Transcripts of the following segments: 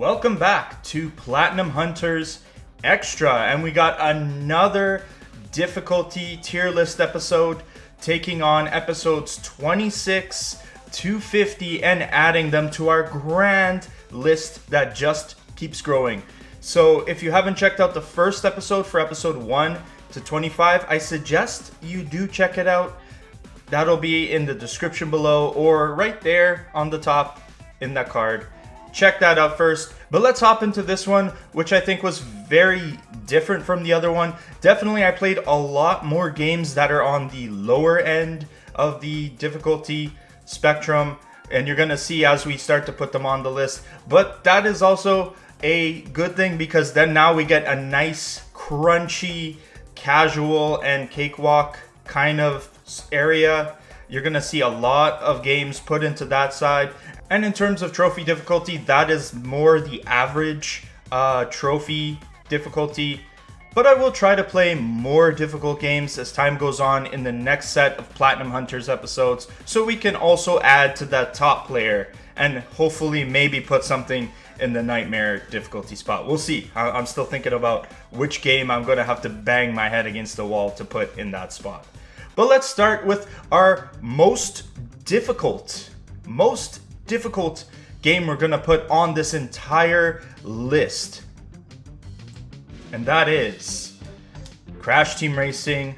Welcome back to Platinum Hunters Extra, and we got another difficulty tier list episode, taking on episodes 26 to 50 and adding them to our grand list that just keeps growing. So if you haven't checked out the first episode for episode 1 to 25, I suggest you do check it out. That'll be in the description below or right there on the top in that card. Check that out first. But let's hop into this one, which I think was very different from the other one. Definitely, I played a lot more games that are on the lower end of the difficulty spectrum, and you're gonna see as we start to put them on the list. But that is also a good thing, because then now we get a nice, crunchy, casual, and cakewalk kind of area. You're gonna see a lot of games put into that side. And in terms of trophy difficulty, that is more the average trophy difficulty. But I will try to play more difficult games as time goes on in the next set of Platinum Hunters episodes, so we can also add to that top player and hopefully maybe put something in the nightmare difficulty spot. We'll see. I'm still thinking about which game I'm going to have to bang my head against the wall to put in that spot. But let's start with our most difficult game we're gonna put on this entire list, and that is Crash Team Racing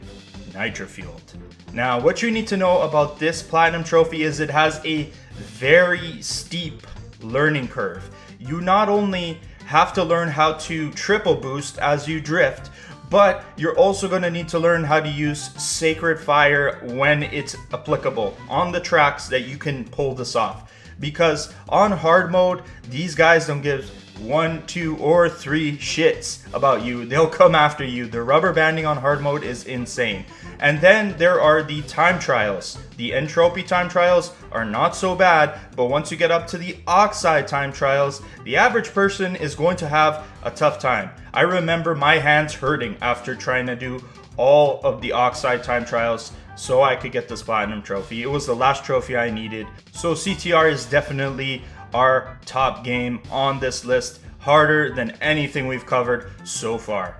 Nitro-Fueled. Now, what you need to know about this platinum trophy is it has a very steep learning curve. You not only have to learn how to triple boost as you drift, but you're also going to need to learn how to use Sacred Fire when it's applicable on the tracks that you can pull this off. Because on hard mode, these guys don't give 1, 2, or 3 shits about you. They'll come after you. The rubber banding on hard mode is insane. And then there are the time trials. The entropy time trials are not so bad, but once you get up to the oxide time trials, the average person is going to have a tough time. I remember my hands hurting after trying to do all of the oxide time trials so I could get this platinum trophy. It was the last trophy I needed. So CTR is definitely our top game on this list, harder than anything we've covered so far.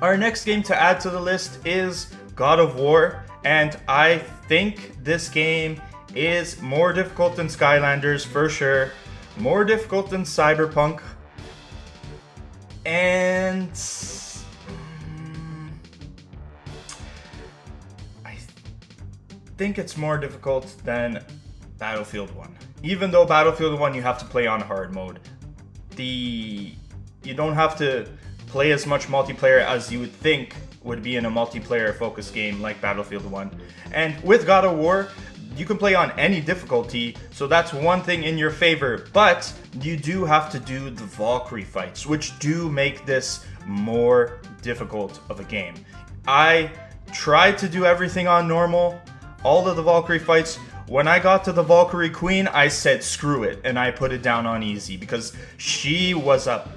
Our next game to add to the list is God of War, and I think this game is more difficult than Skylanders for sure, more difficult than Cyberpunk, and I think it's more difficult than Battlefield 1. Even though Battlefield 1 you have to play on hard mode, you don't have to play as much multiplayer as you would think would be in a multiplayer focused game like Battlefield 1. And with God of War, you can play on any difficulty, so that's one thing in your favor, but you do have to do the Valkyrie fights, which do make this more difficult of a game. I tried to do everything on normal, all of the Valkyrie fights. When I got to the Valkyrie Queen, I said screw it, and I put it down on easy, because she was a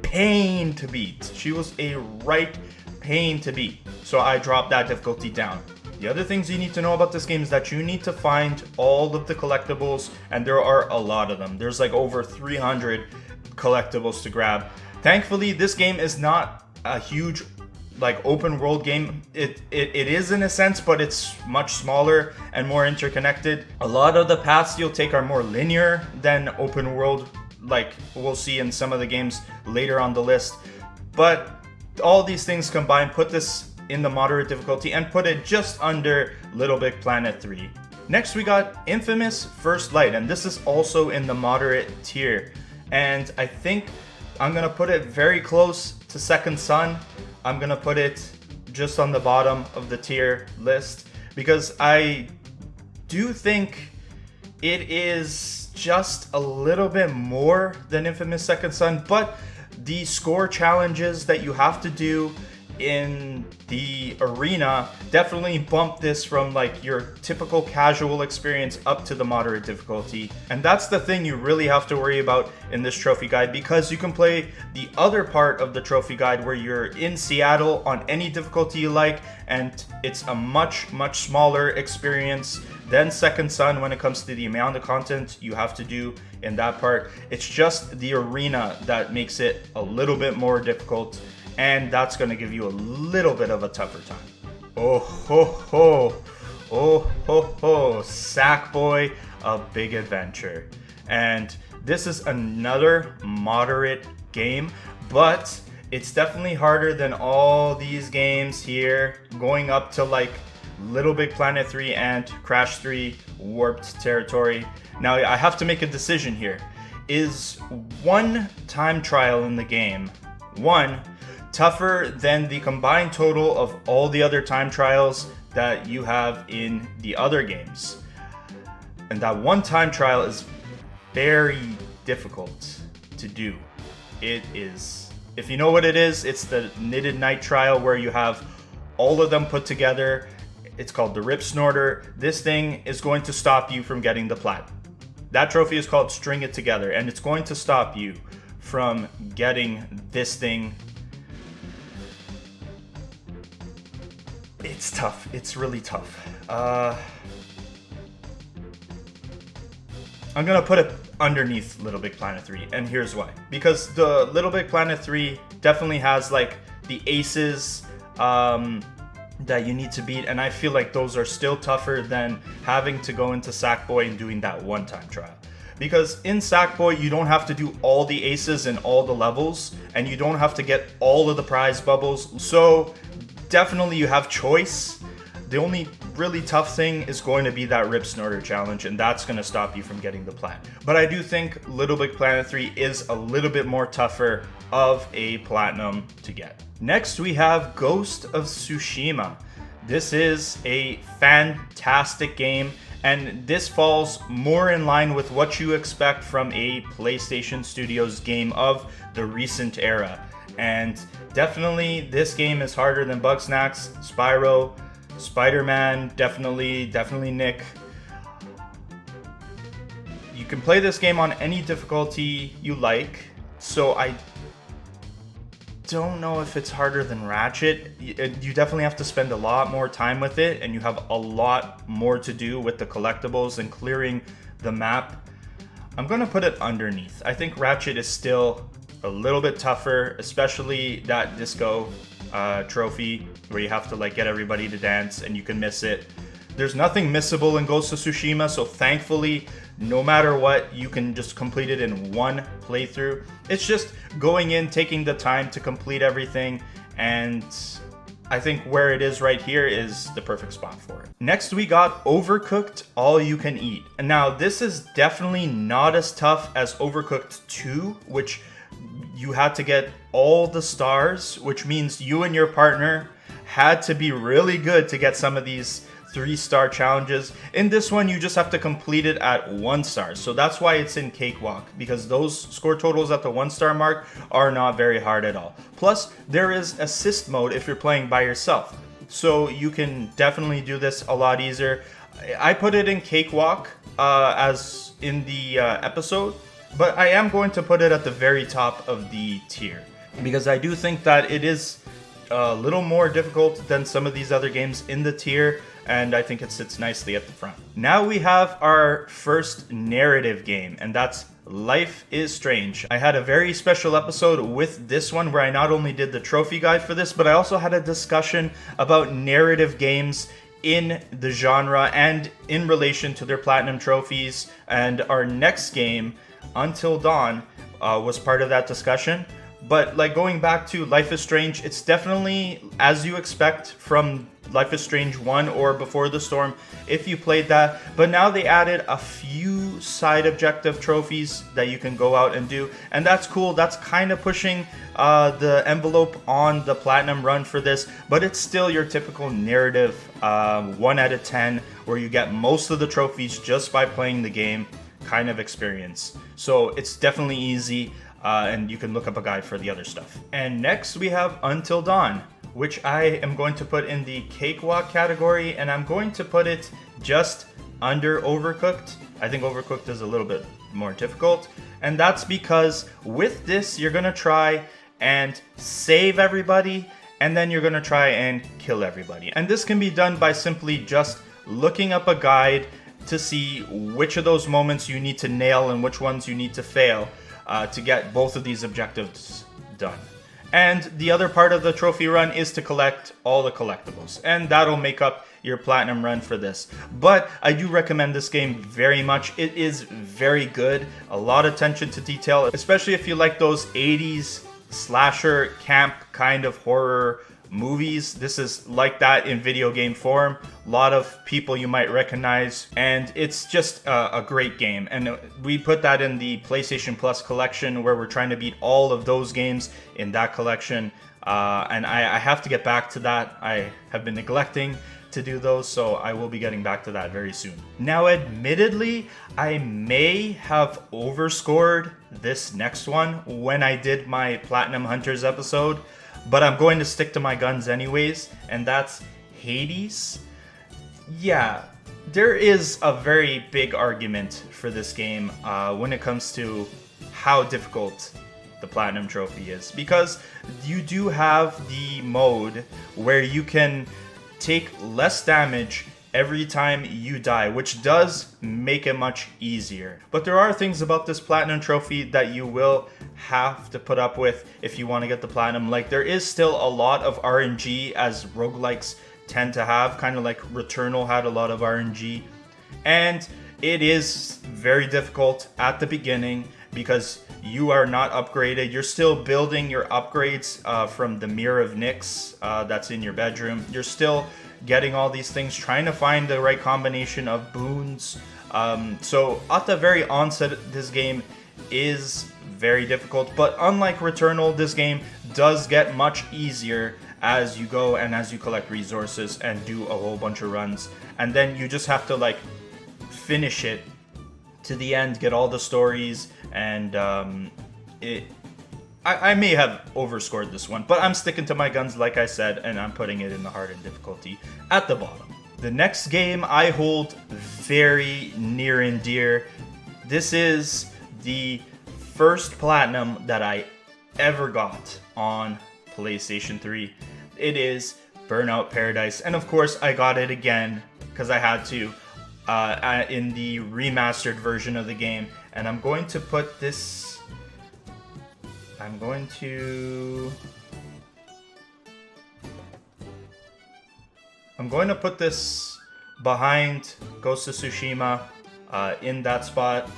pain to beat. She was a right pain to beat, so I dropped that difficulty down. The other things you need to know about this game is that you need to find all of the collectibles, and there are a lot of them. There's like over 300 collectibles to grab. Thankfully, this game is not a huge like open world game. It is in a sense, but it's much smaller and more interconnected. A lot of the paths you'll take are more linear than open world, like we'll see in some of the games later on the list. But all these things combined put this in the moderate difficulty and put it just under Little Big Planet 3. Next we got Infamous First Light, and this is also in the moderate tier. And I think I'm gonna put it very close to Second Son. I'm gonna put it just on the bottom of the tier list, because I do think it is just a little bit more than Infamous Second Son, but the score challenges that you have to do in the arena definitely bump this from like your typical casual experience up to the moderate difficulty. And that's the thing you really have to worry about in this trophy guide, because you can play the other part of the trophy guide where you're in Seattle on any difficulty you like, and it's a much smaller experience than Second Son when it comes to the amount of content you have to do in that part. It's just the arena that makes it a little bit more difficult, and that's going to give you a little bit of a tougher time. Oh ho ho, oh ho ho, Sackboy A Big Adventure. And this is another moderate game, but it's definitely harder than all these games here, going up to like Little Big Planet 3 and Crash 3 Warped Territory. Now I have to make a decision here. Is one time trial in the game, one, tougher than the combined total of all the other time trials that you have in the other games? And that one time trial is very difficult to do. It is. If you know what it is, it's the Knitted Night trial where you have all of them put together. It's called the Rip Snorter. This thing is going to stop you from getting the plat. That trophy is called String It Together, and it's going to stop you from getting this thing. It's tough. It's really tough. I'm gonna put it underneath Little Big Planet 3, and here's why. Because the Little Big Planet 3 definitely has like the aces that you need to beat, and I feel like those are still tougher than having to go into Sackboy and doing that one-time trial. Because in Sackboy, you don't have to do all the aces in all the levels, and you don't have to get all of the prize bubbles, so definitely you have choice. The only really tough thing is going to be that Rip Snorter challenge, and that's going to stop you from getting the plat. But I do think Little Big Planet 3 is a little bit more tougher of a platinum to get. Next, we have Ghost of Tsushima. This is a fantastic game, and this falls more in line with what you expect from a PlayStation Studios game of the recent era. And definitely, this game is harder than Bugsnax, Spyro, Spider-Man, definitely Nick. You can play this game on any difficulty you like, so I don't know if it's harder than Ratchet. You definitely have to spend a lot more time with it, and you have a lot more to do with the collectibles and clearing the map. I'm gonna put it underneath. I think Ratchet is still a little bit tougher, especially that disco trophy where you have to like get everybody to dance and you can miss it. There's nothing missable in Ghost of Tsushima, so thankfully, no matter what, you can just complete it in one playthrough. It's just going in, taking the time to complete everything, and I think where it is right here is the perfect spot for it. Next, we got Overcooked All You Can Eat. And now this is definitely not as tough as Overcooked 2, which you had to get all the stars, which means you and your partner had to be really good to get some of these 3-star challenges. In this one, you just have to complete it at 1 star. So that's why it's in Cakewalk, because those score totals at the 1-star mark are not very hard at all. Plus, there is assist mode if you're playing by yourself. So you can definitely do this a lot easier. I put it in Cakewalk as in the episode, but I am going to put it at the very top of the tier, because I do think that it is a little more difficult than some of these other games in the tier, and I think it sits nicely at the front. Now we have our first narrative game, and that's Life is Strange. I had a very special episode with this one where I not only did the trophy guide for this, but I also had a discussion about narrative games in the genre and in relation to their platinum trophies. And our next game, Until Dawn, was part of that discussion. But like going back to Life is Strange, it's definitely as you expect from Life is Strange 1 or Before the Storm if you played that. But now they added a few side objective trophies that you can go out and do, and that's cool. That's kind of pushing the envelope on the platinum run for this, but it's still your typical narrative 1 out of 10 where you get most of the trophies just by playing the game kind of experience. So it's definitely easy. And you can look up a guide for the other stuff. And next we have Until Dawn, which I am going to put in the cakewalk category, and I'm going to put it just under Overcooked. I think Overcooked is a little bit more difficult, and that's because with this you're gonna try and save everybody, and then you're gonna try and kill everybody. And this can be done by simply just looking up a guide to see which of those moments you need to nail and which ones you need to fail to get both of these objectives done. And the other part of the trophy run is to collect all the collectibles, and that'll make up your platinum run for this. But I do recommend this game very much. It is very good, a lot of attention to detail, especially if you like those 80s slasher camp kind of horror movies. This is like that in video game form. A lot of people you might recognize, and it's just a great game. And we put that in the PlayStation Plus collection, where we're trying to beat all of those games in that collection. And I have to get back to that. I have been neglecting to do those, so I will be getting back to that very soon. Now, admittedly, I may have overscored this next one when I did my Platinum Hunters episode, but I'm going to stick to my guns anyways, and that's Hades. Yeah, there is a very big argument for this game when it comes to how difficult the Platinum Trophy is, because you do have the mode where you can take less damage every time you die, which does make it much easier. But there are things about this Platinum Trophy that you will have to put up with if you want to get the Platinum. Like, there is still a lot of RNG, as roguelikes tend to have, kind of like Returnal had a lot of RNG. And it is very difficult at the beginning because you are not upgraded. You're still building your upgrades from the Mirror of Nyx that's in your bedroom. You're still getting all these things, trying to find the right combination of boons. So at the very onset, this game is very difficult. But unlike Returnal, this game does get much easier as you go and as you collect resources and do a whole bunch of runs. And then you just have to like finish it to the end, get all the stories, and I may have overscored this one, but I'm sticking to my guns like I said, and I'm putting it in the hardened difficulty at the bottom. The next game I hold very near and dear. This is the first Platinum that I ever got on PlayStation 3. It is Burnout Paradise, and of course I got it again because I had to in the remastered version of the game. And I'm going to put this, I'm going to put this behind Ghost of Tsushima in that spot.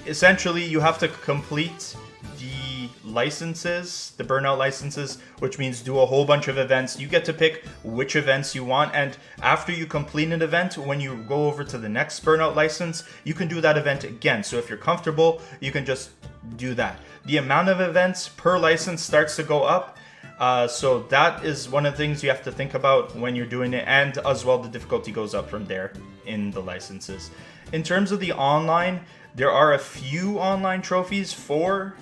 Essentially, you have to complete the licenses, the Burnout licenses, which means do a whole bunch of events. You get to pick which events you want, and after you complete an event, when you go over to the next Burnout license, you can do that event again. So if you're comfortable, you can just do that. The amount of events per license starts to go up, so that is one of the things you have to think about when you're doing it, and as well the difficulty goes up from there in the licenses. In terms of the online, there are a few online trophies for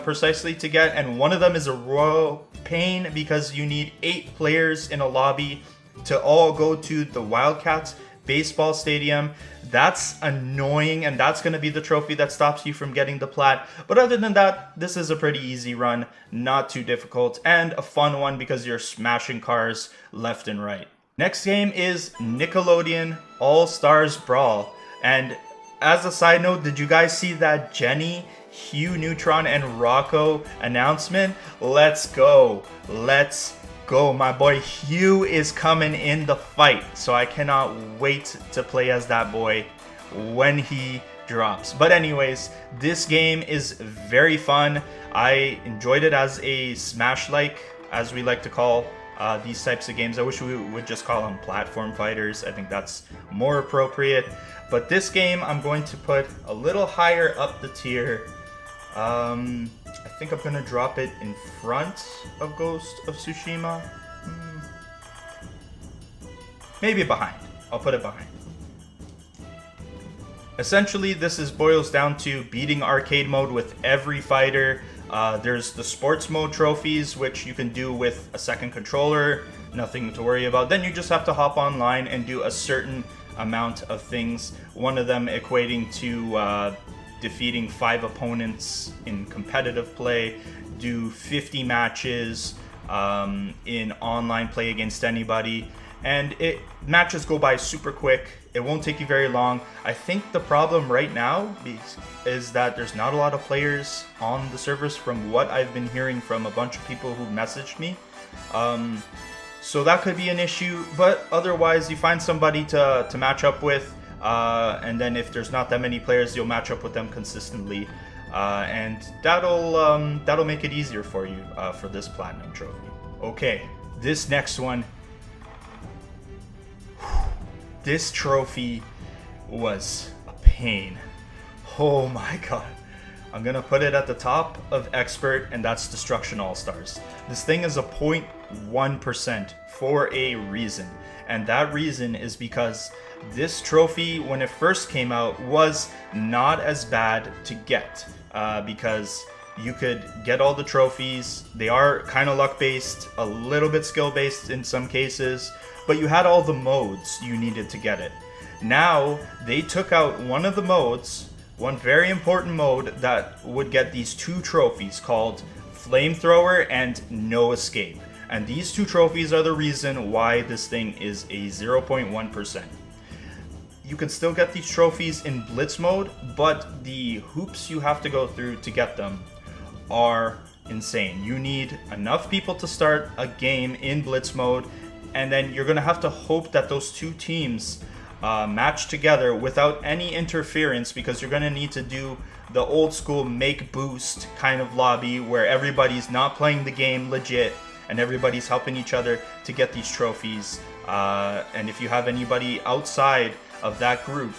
precisely to get, and one of them is a royal pain because you need 8 players in a lobby to all go to the Wildcats baseball stadium. That's annoying, and that's going to be the trophy that stops you from getting the plat. But other than that, this is a pretty easy run, not too difficult, and a fun one because you're smashing cars left and right. Next game is Nickelodeon Allstars Brawl, and as a side note, did you guys see that Jenny, Hugh Neutron, and Rocco announcement? Let's go. Let's go. My boy Hugh is coming in the fight, so I cannot wait to play as that boy when he drops. But anyways, this game is very fun. I enjoyed it as a Smash-like, as we like to call these types of games. I wish we would just call them platform fighters. I think that's more appropriate. But this game I'm going to put a little higher up the tier. I think I'm gonna drop it in front of Ghost of Tsushima. Maybe behind. I'll put it behind. Essentially, this boils down to beating arcade mode with every fighter, There's the sports mode trophies, which you can do with a second controller, nothing to worry about. Then you just have to hop online and do a certain amount of things, one of them equating to defeating 5 opponents in competitive play, do 50 matches in online play against anybody, and matches go by super quick. It won't take you very long. I think the problem right now is that there's not a lot of players on the servers from what I've been hearing from a bunch of people who messaged me. So that could be an issue, but otherwise you find somebody to match up with, and then if there's not that many players, you'll match up with them consistently, and that'll make it easier for you for this platinum trophy. Okay, this next one. This trophy was a pain. Oh my god. I'm gonna put it at the top of expert, and that's Destruction All-Stars. This thing is a 0.1% for a reason, and that reason is because this trophy, when it first came out, was not as bad to get, because you could get all the trophies. They are kind of luck-based, a little bit skill-based in some cases, but you had all the modes you needed to get it. Now, they took out one of the modes, one very important mode that would get these 2 trophies called Flamethrower and No Escape. And these 2 trophies are the reason why this thing is a 0.1%. You can still get these trophies in Blitz mode, but the hoops you have to go through to get them are insane. You need enough people to start a game in Blitz mode, and then you're going to have to hope that those 2 teams match together without any interference, because you're going to need to do the old school make boost kind of lobby where everybody's not playing the game legit and everybody's helping each other to get these trophies. And if you have anybody outside of that group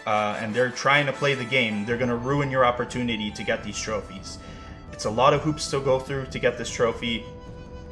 and they're trying to play the game, they're going to ruin your opportunity to get these trophies. It's a lot of hoops to go through to get this trophy,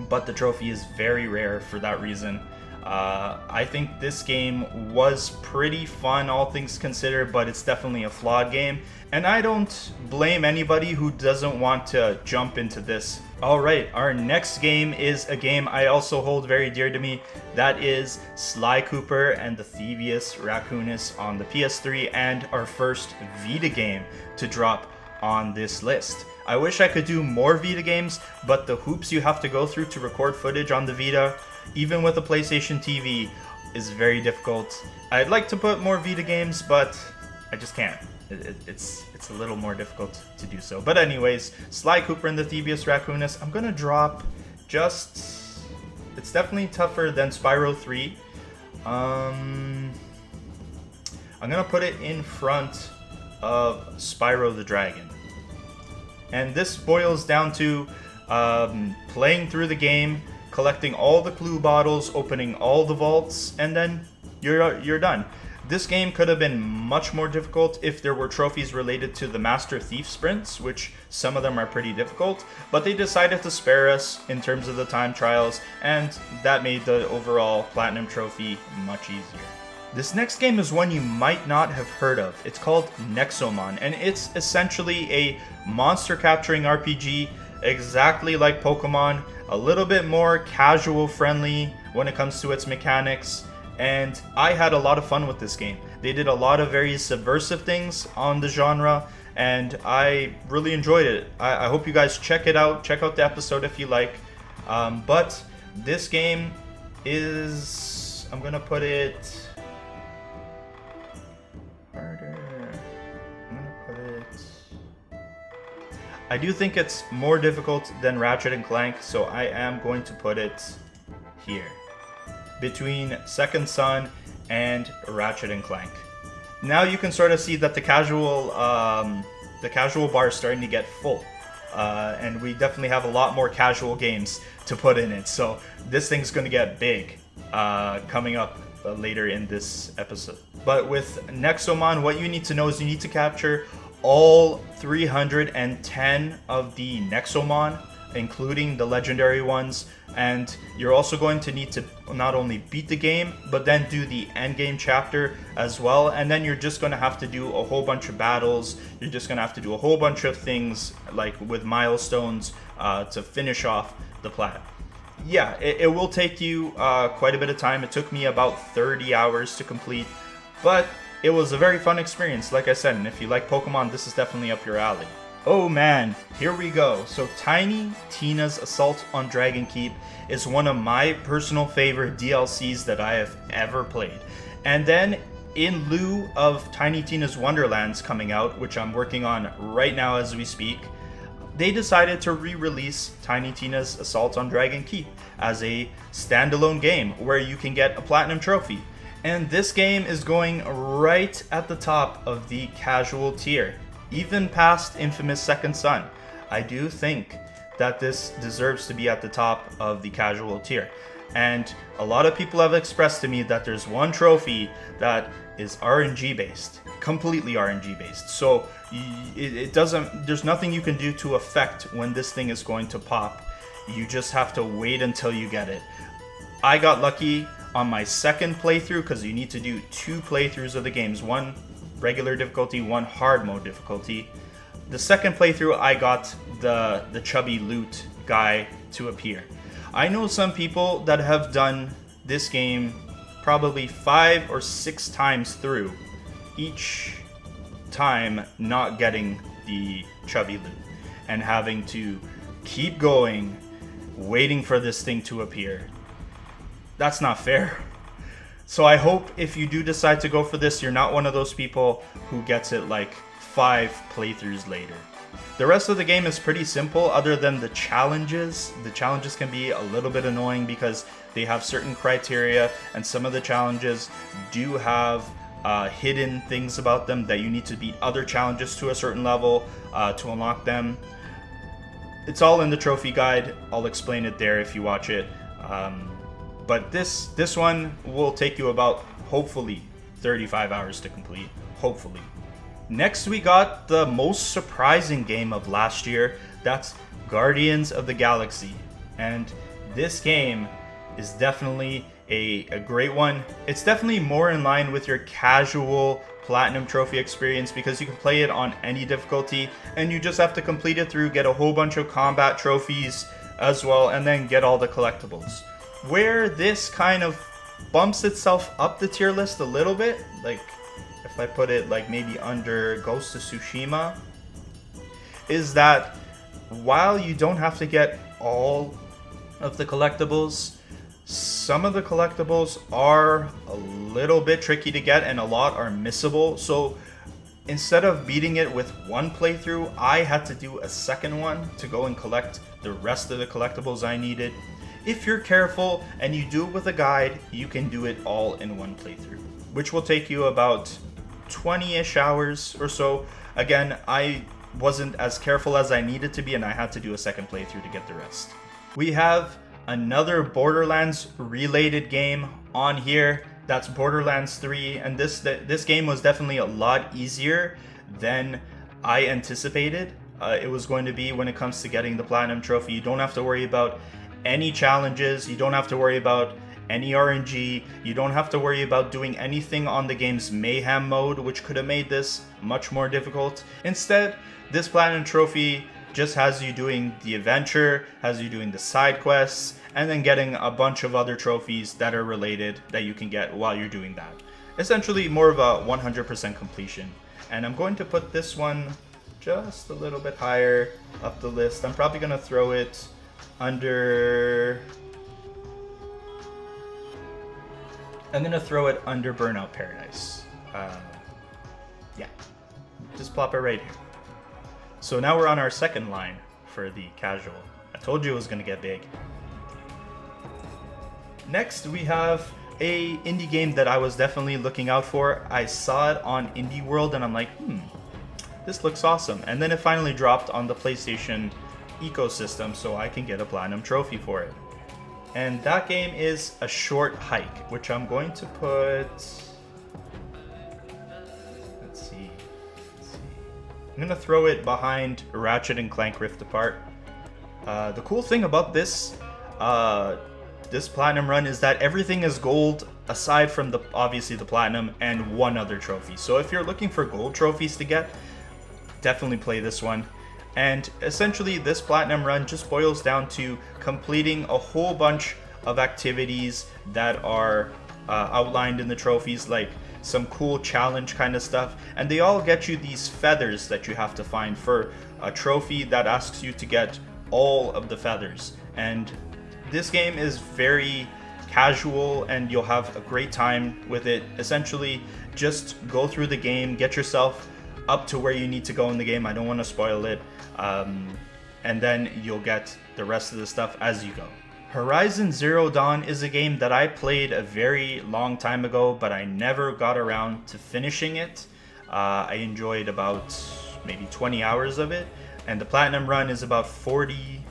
but the trophy is very rare for that reason. I think this game was pretty fun, all things considered, but it's definitely a flawed game, and I don't blame anybody who doesn't want to jump into this. Alright, our next game is a game I also hold very dear to me. That is Sly Cooper and the Thievius Raccoonus on the PS3, and our first Vita game to drop on this list. I wish I could do more Vita games, but the hoops you have to go through to record footage on the Vita, even with a PlayStation TV, is very difficult. I'd like to put more Vita games, but I just can't. It's a little more difficult to do so. But anyways, Sly Cooper and the Thievius Raccoonus, I'm gonna drop just... It's definitely tougher than Spyro 3. I'm gonna put it in front of Spyro the Dragon. And this boils down to playing through the game, collecting all the clue bottles, opening all the vaults, and then you're done. This game could have been much more difficult if there were trophies related to the Master Thief sprints, which some of them are pretty difficult, but they decided to spare us in terms of the time trials, and that made the overall Platinum Trophy much easier. This next game is one you might not have heard of. It's called Nexomon, and it's essentially a monster capturing RPG, exactly like Pokemon, a little bit more casual friendly when it comes to its mechanics, and I had a lot of fun with this game. They did a lot of very subversive things on the genre, and I really enjoyed it. I hope you guys check it out. Check out the episode if you like. But this game is... I'm gonna put it... harder. I'm gonna put it... I do think it's more difficult than Ratchet and Clank, so I am going to put it here, between Second Son and Ratchet and Clank. Now you can sort of see that the casual bar is starting to get full, and we definitely have a lot more casual games to put in it. So this thing's going to get big coming up later in this episode. But with Nexomon, what you need to know is you need to capture all 310 of the Nexomon including the legendary ones. And you're also going to need to not only beat the game, but then do the end game chapter as well. And then you're just going to have to do a whole bunch of battles. You're just going to have to do a whole bunch of things like with milestones to finish off the plat. Yeah, it will take you quite a bit of time. It took me about 30 hours to complete, but it was a very fun experience, like I said, and if you like Pokemon, this is definitely up your alley. Oh man, here we go. So Tiny Tina's Assault on Dragon Keep is one of my personal favorite DLCs that I have ever played. And then in lieu of Tiny Tina's Wonderlands coming out, which I'm working on right now as we speak, they decided to re-release Tiny Tina's Assault on Dragon Keep as a standalone game where you can get a platinum trophy. And this game is going right at the top of the casual tier, even past infamous Second Son. I do think that this deserves to be at the top of the casual tier. And a lot of people have expressed to me that there's one trophy that is RNG based, completely RNG based. So it doesn't, there's nothing you can do to affect when this thing is going to pop. You just have to wait until you get it. I got lucky on my second playthrough, because you need to do 2 playthroughs of the games, one regular difficulty, one hard mode difficulty. The second playthrough, I got the chubby loot guy to appear. I know some people that have done this game probably 5 or 6 times through, each time not getting the chubby loot and having to keep going, waiting for this thing to appear. That's not fair. So I hope if you do decide to go for this, you're not one of those people who gets it like 5 playthroughs later. The rest of the game is pretty simple other than the challenges. The challenges can be a little bit annoying because they have certain criteria, and some of the challenges do have hidden things about them that you need to beat other challenges to a certain level to unlock them. It's all in the trophy guide. I'll explain it there if you watch it. But this one will take you about, hopefully, 35 hours to complete. Hopefully. Next, we got the most surprising game of last year. That's Guardians of the Galaxy. And this game is definitely a great one. It's definitely more in line with your casual Platinum Trophy experience because you can play it on any difficulty and you just have to complete it through, get a whole bunch of combat trophies as well, and then get all the collectibles. Where this kind of bumps itself up the tier list a little bit, like if I put it like maybe under Ghost of Tsushima, is that while you don't have to get all of the collectibles, some of the collectibles are a little bit tricky to get and a lot are missable. So instead of beating it with one playthrough, I had to do a second one to go and collect the rest of the collectibles I needed. If you're careful and you do it with a guide, you can do it all in one playthrough, which will take you about 20-ish hours or so. Again, I wasn't as careful as I needed to be and I had to do a second playthrough to get the rest. We have another Borderlands related game on here. That's Borderlands 3, and this game was definitely a lot easier than I anticipated it was going to be when it comes to getting the Platinum Trophy. You don't have to worry about any challenges, you don't have to worry about any RNG, you don't have to worry about doing anything on the game's Mayhem mode, which could have made this much more difficult. Instead, this Platinum Trophy just has you doing the adventure, has you doing the side quests, and then getting a bunch of other trophies that are related that you can get while you're doing that. Essentially more of a 100% completion. And I'm going to put this one just a little bit higher up the list. I'm probably going to throw it under... I'm going to throw it under Burnout Paradise. Yeah, just plop it right here. So now we're on our second line for the casual. I told you it was going to get big. Next, we have a indie game that I was definitely looking out for. I saw it on Indie World and I'm like, this looks awesome. And then it finally dropped on the PlayStation ecosystem so I can get a Platinum Trophy for it. And that game is A Short Hike, which I'm going to put... Let's see. I'm going to throw it behind Ratchet and Clank Rift Apart. The cool thing about this this platinum run is that everything is gold aside from obviously the platinum and one other trophy. So if you're looking for gold trophies to get, definitely play this one. And essentially this platinum run just boils down to completing a whole bunch of activities that are outlined in the trophies, like some cool challenge kind of stuff, and they all get you these feathers that you have to find for a trophy that asks you to get all of the feathers. And this game is very casual and you'll have a great time with it. Essentially, just go through the game, get yourself up to where you need to go in the game. I don't want to spoil it. And then you'll get the rest of the stuff as you go. Horizon Zero Dawn is a game that I played a very long time ago, but I never got around to finishing it. I enjoyed about maybe 20 hours of it, and the platinum run is about 40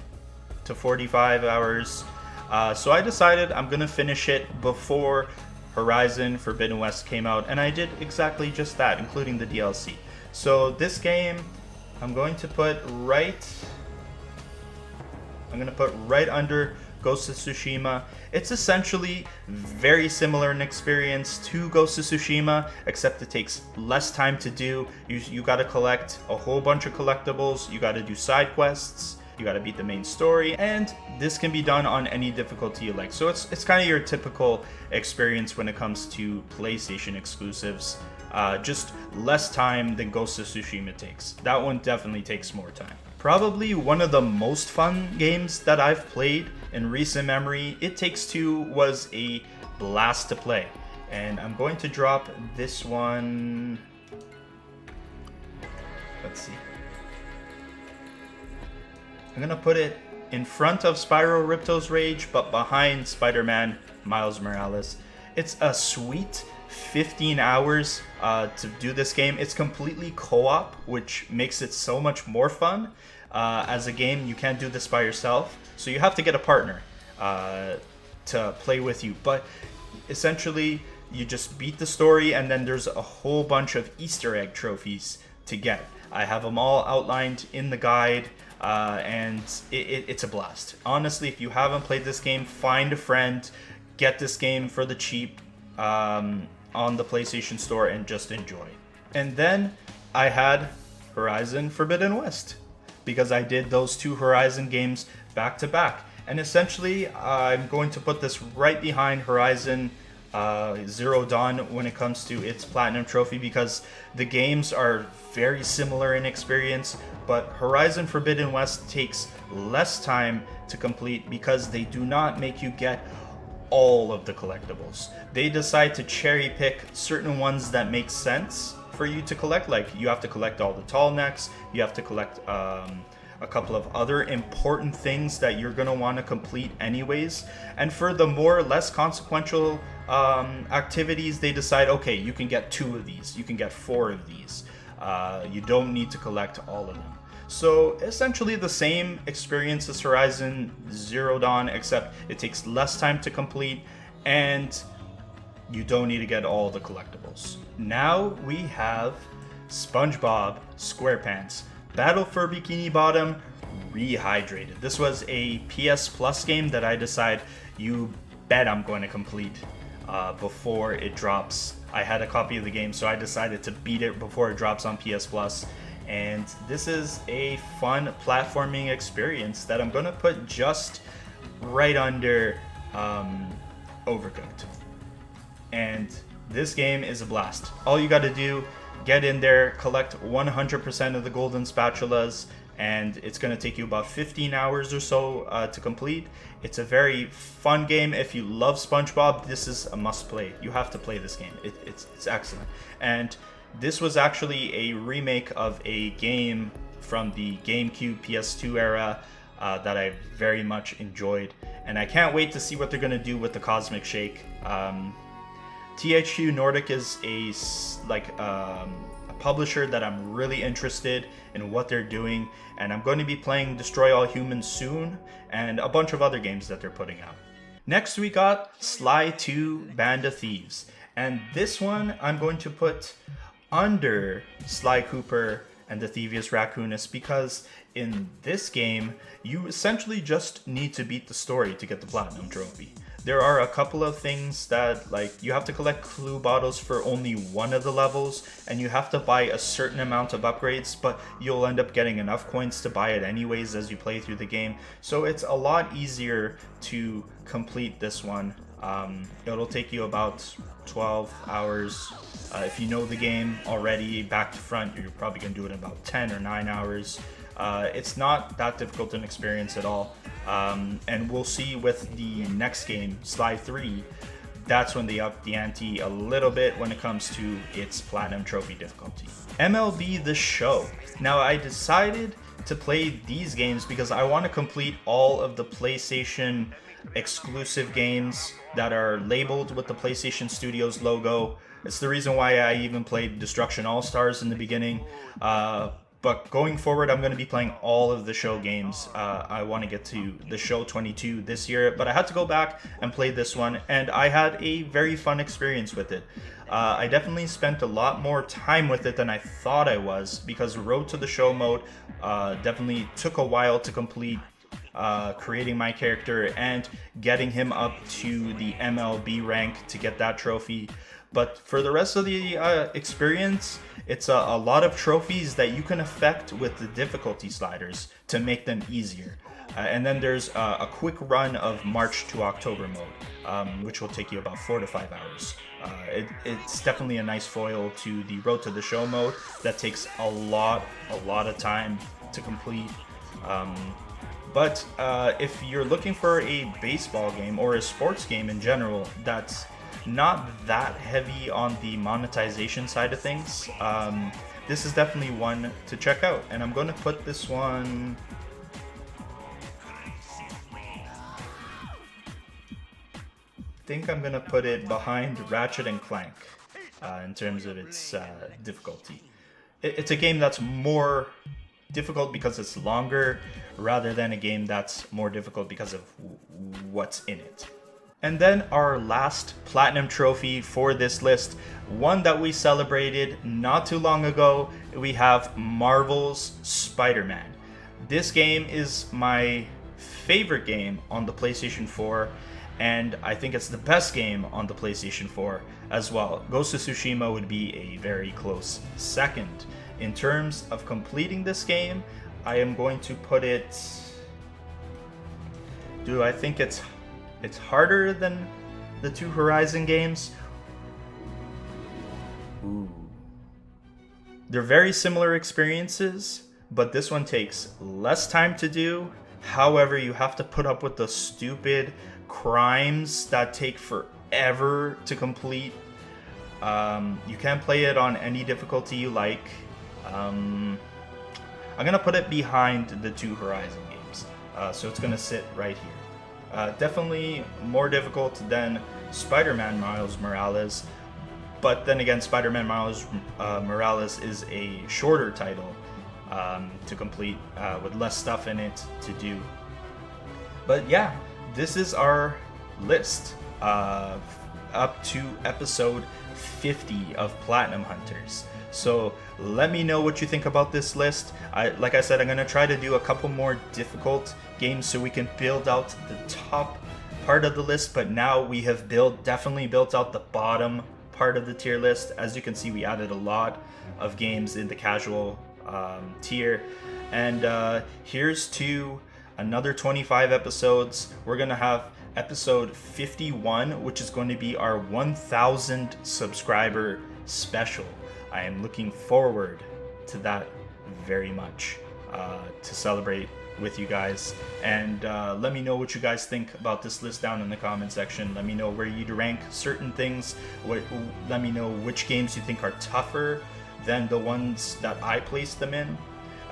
to 45 hours. So I decided I'm gonna finish it before Horizon Forbidden West came out, and I did exactly just that, including the DLC. So this game I'm going to put right under Ghost of Tsushima. It's essentially very similar in experience to Ghost of Tsushima, except it takes less time to do. You gotta collect a whole bunch of collectibles, you gotta do side quests, you gotta beat the main story, and this can be done on any difficulty you like. So it's kind of your typical experience when it comes to PlayStation exclusives. Just less time than Ghost of Tsushima takes. That one definitely takes more time. Probably one of the most fun games that I've played in recent memory. It Takes Two was a blast to play. And I'm going to drop this one. Let's see. I'm gonna put it in front of Spyro Ripto's Rage, but behind Spider-Man Miles Morales. It's a sweet 15 hours to do this game. It's completely co-op, which makes it so much more fun. As a game, you can't do this by yourself, so you have to get a partner to play with you. But essentially, you just beat the story, and then there's a whole bunch of Easter egg trophies to get. I have them all outlined in the guide, and it's a blast. Honestly, if you haven't played this game, find a friend, get this game for the cheap on the PlayStation Store, and just enjoy. And then I had Horizon Forbidden West, because I did those two Horizon games back to back. And essentially, I'm going to put this right behind Horizon Zero Dawn when it comes to its Platinum Trophy, because the games are very similar in experience, but Horizon Forbidden West takes less time to complete because they do not make you get all of the collectibles. They decide to cherry pick certain ones that make sense for you to collect. Like, you have to collect all the tall necks, you have to collect a couple of other important things that you're going to want to complete anyways. And for the more or less consequential activities, they decide, okay, you can get 2 of these, you can get 4 of these. You don't need to collect all of them. So essentially the same experience as Horizon Zero Dawn, except it takes less time to complete and you don't need to get all the collectibles. Now we have Spongebob Squarepants Battle for Bikini Bottom Rehydrated. This was a PS Plus game that I decide you bet I'm going to complete before it drops. I had a copy of the game, so I decided to beat it before it drops on PS Plus. And this is a fun platforming experience that I'm going to put just right under Overcooked. And this game is a blast. All you got to do, get in there, collect 100% of the golden spatulas, and it's going to take you about 15 hours or so to complete. It's a very fun game. If you love SpongeBob, this is a must play. You have to play this game. It's excellent. And this was actually a remake of a game from the GameCube PS2 era that I very much enjoyed. And I can't wait to see what they're going to do with the Cosmic Shake. THQ Nordic is a publisher that I'm really interested in what they're doing, and I'm going to be playing Destroy All Humans soon, and a bunch of other games that they're putting out. Next we got Sly 2 Band of Thieves, and this one I'm going to put under Sly Cooper and the Thievius Raccoonus, because in this game, you essentially just need to beat the story to get the Platinum Trophy. There are a couple of things that, like, you have to collect clue bottles for only one of the levels, and you have to buy a certain amount of upgrades, but you'll end up getting enough coins to buy it anyways as you play through the game. So it's a lot easier to complete this one. It'll take you about 12 hours. If you know the game already back to front, you're probably going to do it in about 10 or 9 hours. It's not that difficult an experience at all. And we'll see with the next game, Sly 3, that's when they up the ante a little bit when it comes to its Platinum Trophy difficulty. MLB The Show. Now, I decided to play these games because I want to complete all of the PlayStation exclusive games that are labeled with the PlayStation Studios logo. It's the reason why I even played Destruction All-Stars in the beginning. But going forward, I'm going to be playing all of the show games. I want to get to the show 22 this year, but I had to go back and play this one, and I had a very fun experience with it. I definitely spent a lot more time with it than I thought I was, because Road to the Show mode definitely took a while to complete. Creating my character and getting him up to the MLB rank to get that trophy. But for the rest of the experience, it's a lot of trophies that you can affect with the difficulty sliders to make them easier. And then there's a quick run of March to October mode, which will take you about 4 to 5 hours. It's definitely a nice foil to the Road to the Show mode that takes a lot of time to complete. But if you're looking for a baseball game or a sports game in general that's not that heavy on the monetization side of things, this is definitely one to check out. And I'm going to put this one... I think I'm going to put it behind Ratchet and Clank in terms of its difficulty. It's a game that's more difficult because it's longer, rather than a game that's more difficult because of what's in it. And then our last Platinum Trophy for this list, one that we celebrated not too long ago, we have Marvel's Spider-Man. This game is my favorite game on the PlayStation 4, and I think it's the best game on the PlayStation 4 as well. Ghost of Tsushima would be a very close second. In terms of completing this game, I am going to put it... Do I think it's harder than the two Horizon games? Ooh. They're very similar experiences, but this one takes less time to do. However, you have to put up with the stupid crimes that take forever to complete. You can play it on any difficulty you like. I'm gonna put it behind the two Horizon games, so it's gonna sit right here. Definitely more difficult than Spider-Man Miles Morales, but then again, Spider-Man Miles Morales is a shorter title to complete with less stuff in it to do. But yeah, this is our list up to episode 50 of Platinum Hunters. So let me know what you think about this list. Like I said, I'm going to try to do a couple more difficult games so we can build out the top part of the list. But now we have definitely built out the bottom part of the tier list. As you can see, we added a lot of games in the casual tier. And here's to another 25 episodes. We're going to have episode 51, which is going to be our 1,000 subscriber special. I am looking forward to that very much, to celebrate with you guys. And let me know what you guys think about this list down in the comment section. Let me know where you'd rank certain things. Let me know which games you think are tougher than the ones that I placed them in.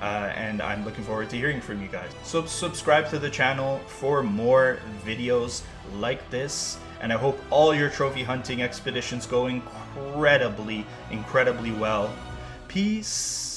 And I'm looking forward to hearing from you guys. So subscribe to the channel for more videos like this. And I hope all your trophy hunting expeditions go incredibly well. Peace.